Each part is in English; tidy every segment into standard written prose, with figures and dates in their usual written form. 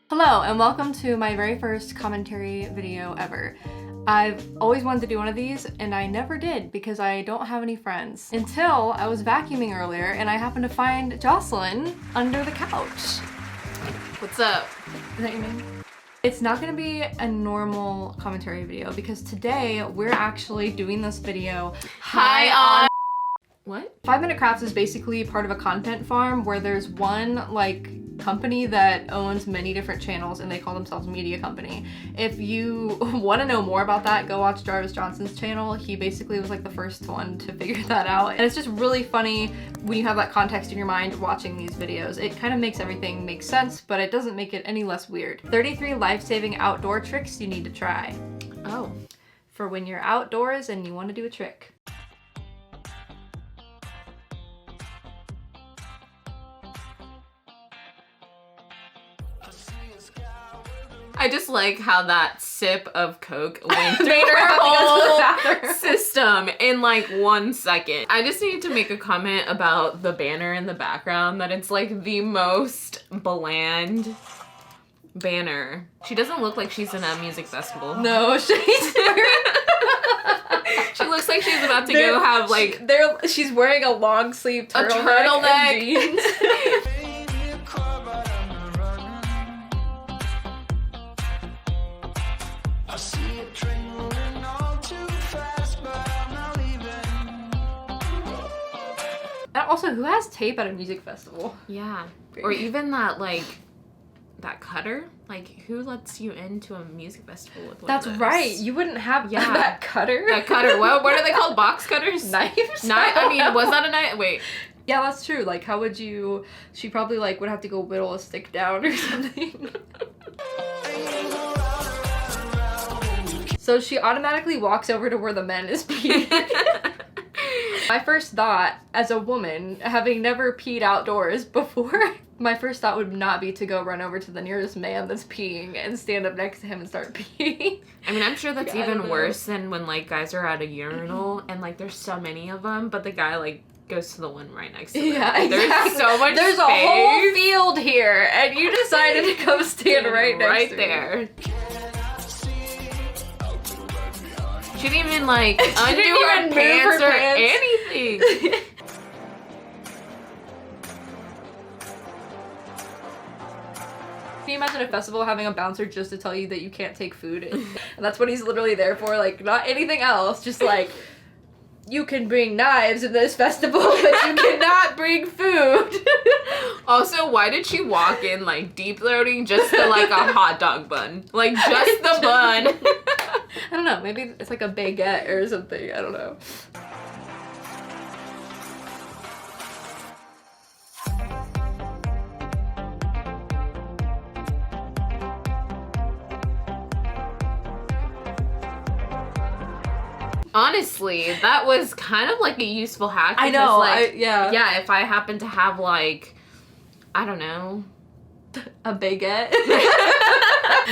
Hello and welcome to my very first commentary video ever. I've always wanted to do one of these and I never did because I don't have any friends. Until I was vacuuming earlier and I happened to find Jocelyn under the couch. What's up? Is that your name? It's not gonna be a normal commentary video because today we're actually doing this video high on... What? 5 Minute Crafts is basically part of a content farm where there's one company that owns many different channels and they call themselves a media company. If you want to know more about that, go watch Jarvis Johnson's channel. He basically was like the first one to figure that out. And it's just really funny when you have that context in your mind watching these videos. It kind of makes everything make sense, but it doesn't make it any less weird. 33 life-saving outdoor tricks you need to try. Oh. For when you're outdoors and you want to do a trick. I just like how that sip of Coke went through her whole system in like 1 second. I just need to make a comment about the banner in the background, that it's like the most bland banner. She doesn't look like she's in a music festival. No, she's wearing... She looks like she's about to go have like... She's wearing a long sleeve turtleneck and jeans. And also, who has tape at a music festival? Yeah. Or even that, that cutter? Like, who lets you into a music festival with one That's of those? Right. You wouldn't have that cutter. That cutter. What are they called? Box cutters? Knives? I mean, was that a knife? Wait. Yeah, that's true. Like, how would you... She probably, would have to go whittle a stick down or something. So she automatically walks over to where the men is peeing. My first thought, as a woman, having never peed outdoors before, my first thought would not be to go run over to the nearest man that's peeing and stand up next to him and start peeing. I mean, I'm sure that's even worse than when, guys are at a urinal and, there's so many of them, but the guy, goes to the one right next to them. Yeah, exactly. There's so much There's space. a whole field here, and you decided to come stand right next to there. me. She didn't even, undo her pants or anything. Can you imagine a festival having a bouncer just to tell you that you can't take food? And that's what he's literally there for, not anything else, just you can bring knives in this festival, but you cannot bring food. Also, why did she walk in, deep throating just to, a hot dog bun? Just the bun. I don't know, maybe it's a baguette or something, I don't know. Honestly, that was kind of a useful hack. I know, yeah. Yeah, if I happen to have I don't know. A baguette?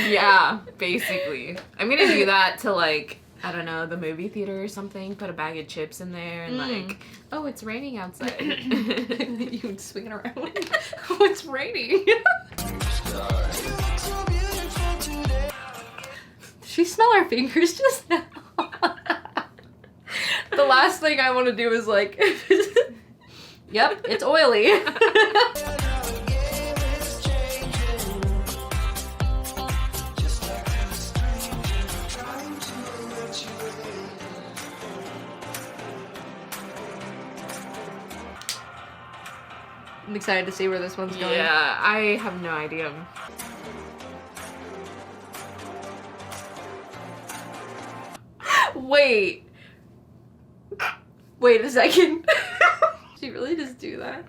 Yeah, basically. I'm gonna do that to I don't know, the movie theater or something, put a bag of chips in there and oh, it's raining outside. You would swing it around. Oh, it's raining. Did she smell our fingers just now? The last thing I want to do is yep, it's oily. I'm excited to see where this one's going. Yeah, I have no idea. Wait a second. Did she really just do that?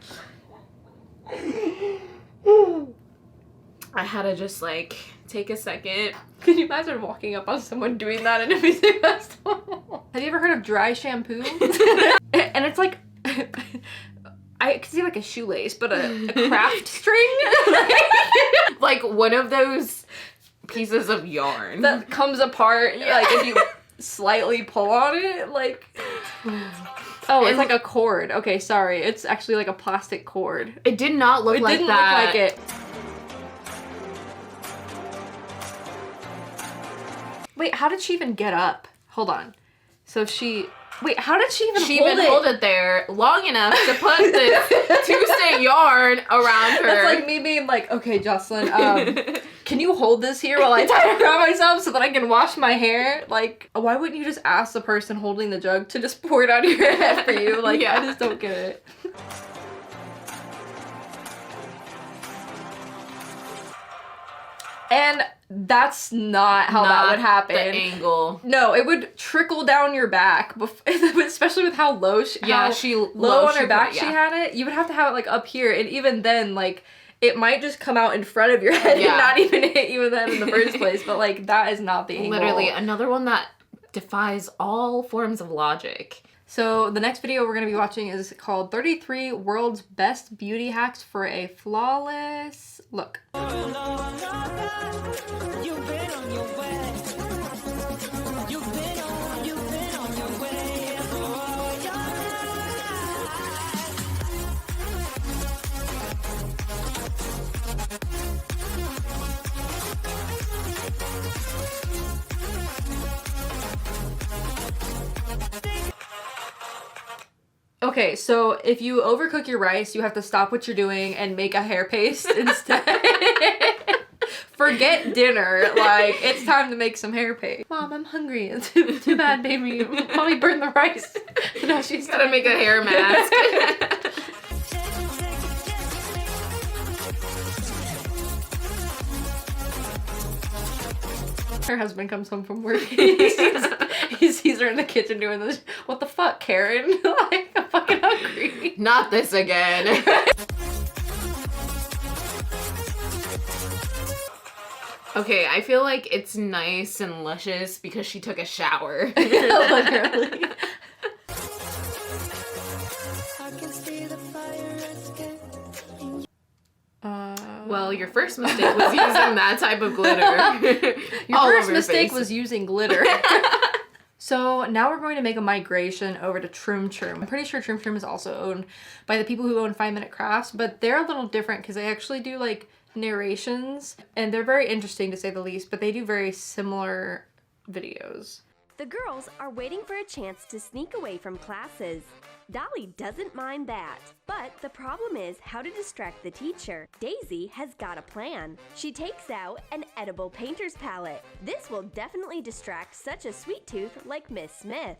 I had to just take a second. Can you imagine walking up on someone doing that in a music festival? Have you ever heard of dry shampoo? And it's I could see a shoelace, but a craft string? One of those pieces of yarn. That comes apart, if you slightly pull on it, Oh, it's like a cord. Okay, sorry. It's actually like a plastic cord. It did not look like that. It didn't look like it. Wait, how did she even get up? Hold on. So wait, how did she even hold it there long enough to put the Tuesday yarn around her? That's like me being like, okay, Jocelyn, can you hold this here while I tie it around myself so that I can wash my hair? Like, why wouldn't you just ask the person holding the jug to just pour it out of your head for you? Like, I just don't get it. And that's not how that would happen. The angle. No, it would trickle down your back, especially with how low low on her back she had it. You would have to have it like up here, and even then, like, it might just come out in front of your head and not even hit you in the first place. But like, that is not the angle. Literally, another one that defies all forms of logic. So the next video we're going to be watching is called 33 World's Best Beauty Hacks for a Flawless Look. Okay, so if you overcook your rice, you have to stop what you're doing and make a hair paste instead. Forget dinner. Like, it's time to make some hair paste. Mom, I'm hungry. Too bad, baby. Mommy burned the rice. No, she's gotta make a hair mask. Her husband comes home from work. He sees her in the kitchen doing this. What the fuck, Karen? Like, I'm fucking hungry. Not this again. Okay, I feel like it's nice and luscious because she took a shower. Literally. Well, your first mistake was using that type of glitter. Your first mistake was using glitter. So now we're going to make a migration over to Troom Troom. I'm pretty sure Troom Troom is also owned by the people who own 5 Minute Crafts, but they're a little different because they actually do like narrations, and they're very interesting to say the least, but they do very similar videos. The girls are waiting for a chance to sneak away from classes. Dolly doesn't mind that, but the problem is how to distract the teacher. Daisy has got a plan. She takes out an edible painter's palette. This will definitely distract such a sweet tooth like Miss Smith.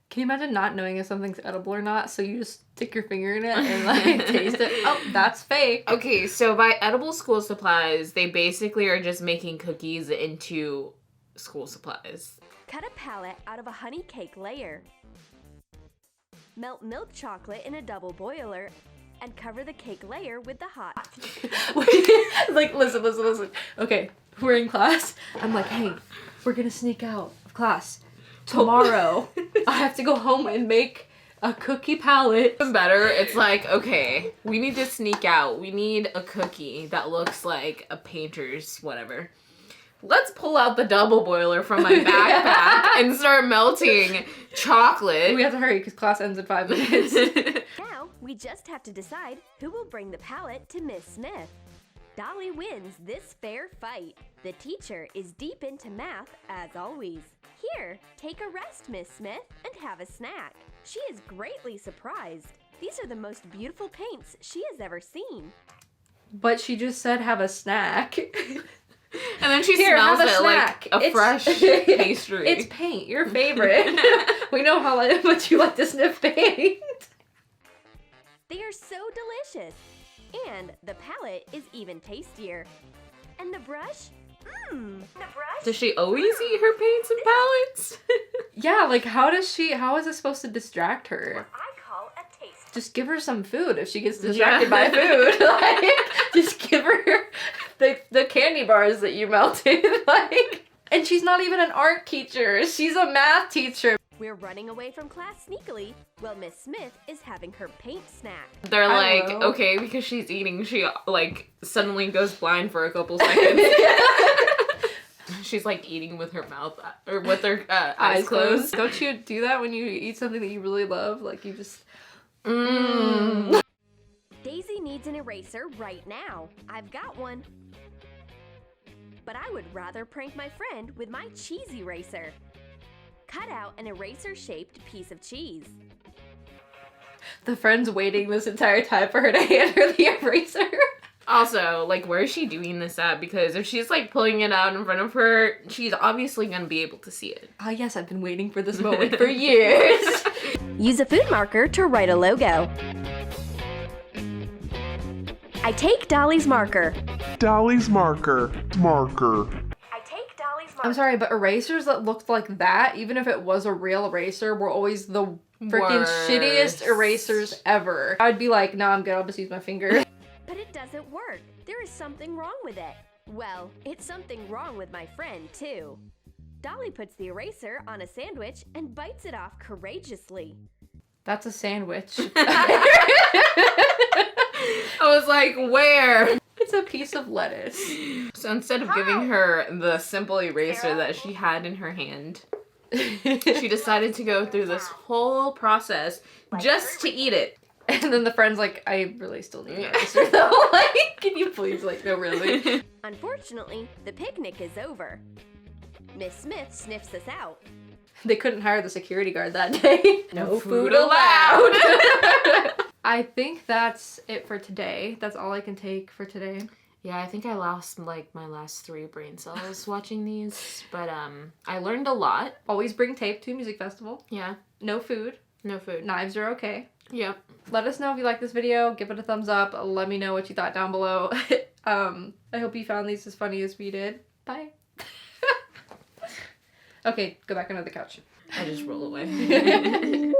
Can you imagine not knowing if something's edible or not, so you just stick your finger in it and like taste it? Oh, that's fake. Okay, so by edible school supplies, they basically are just making cookies into school supplies. Cut a palette out of a honey cake layer. Melt milk chocolate in a double boiler and cover the cake layer with the hot. Like, listen. Okay, we're in class. I'm like, hey, we're gonna sneak out of class. Tomorrow, I have to go home and make a cookie palette. Even better, it's like, okay, we need to sneak out. We need a cookie that looks like a painter's whatever. Let's pull out the double boiler from my backpack and start melting chocolate. We have to hurry because class ends in 5 minutes. Now, we just have to decide who will bring the palette to Miss Smith. Dolly wins this fair fight. The teacher is deep into math, as always. Here, take a rest, Miss Smith, and have a snack. She is greatly surprised. These are the most beautiful paints she has ever seen. But she just said have a snack. And then she smells it like a fresh pastry. It's paint, your favorite. We know how much you like to sniff paint. They are so delicious. And the palette is even tastier. And the brush? The brush? Does she always eat her paints and palettes? Yeah, like how is it supposed to distract her? What I call a taste. Just give her some food if she gets distracted by food. Like, just give her the candy bars that you melted. Like, and she's not even an art teacher. She's a math teacher. We're running away from class sneakily while Miss Smith is having her paint snack. They're like, okay, because she's eating, she like suddenly goes blind for a couple seconds. She's like eating with her mouth or with her eyes closed. Don't you do that when you eat something that you really love? Like you just... Daisy needs an eraser right now. I've got one. but I would rather prank my friend with my cheese eraser. Cut out an eraser-shaped piece of cheese. The friend's waiting this entire time for her to hand her the eraser. Also, like, where is she doing this at? Because if she's, like, pulling it out in front of her, she's obviously gonna be able to see it. Oh yes, I've been waiting for this moment for years. Use a food marker to write a logo. I take Dolly's marker. Dolly's marker. Marker. I take Dolly's marker. I'm sorry, but erasers that looked like that, even if it was a real eraser, were always the freaking Worst. shittiest erasers ever. I'd be like, nah, I'm good, I'll just use my finger. But it doesn't work. There is something wrong with it. Well, it's something wrong with my friend, too. Dolly puts the eraser on a sandwich and bites it off courageously. That's a sandwich. I was like, where? It's a piece of lettuce. So instead of giving her the simple eraser that she had in her hand, she decided to go through this whole process just to eat it. And then the friend's like, I really still need an eraser though. Like, can you please, like, no, really? Unfortunately, the picnic is over. Miss Smith sniffs us out. They couldn't hire the security guard that day. No food allowed. I think that's it for today. That's all I can take for today. Yeah, I think I lost, like, my last 3 brain cells watching these, but, I learned a lot. Always bring tape to a music festival. Yeah, No food. no food. Knives are okay. Yep. Let us know if you like this video. Give it a thumbs up. Let me know what you thought down below. I hope you found these as funny as we did. Bye. Okay, go back under the couch. I just roll away.